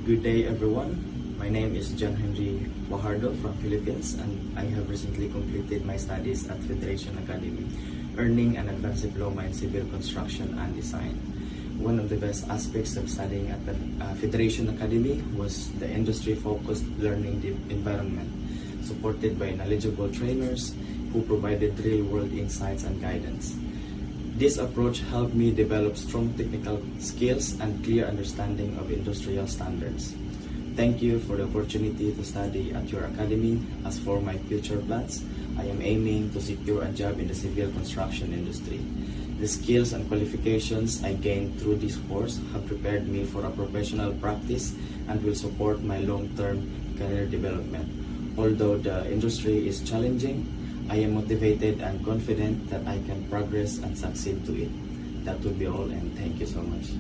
Good day everyone. My name is John Henry Fajardo from Philippines, and I have recently completed my studies at Federation Academy, earning an advanced diploma in civil construction and design. One of the best aspects of studying at the Federation Academy was the industry-focused learning environment, supported by knowledgeable trainers who provided real-world insights and guidance. This approach helped me develop strong technical skills and clear understanding of industrial standards. Thank you for the opportunity to study at your academy. As for my future plans, I am aiming to secure a job in the civil construction industry. The skills and qualifications I gained through this course have prepared me for a professional practice and will support my long-term career development. Although the industry is challenging, I am motivated and confident that I can progress and succeed to it. That would be all, and thank you so much.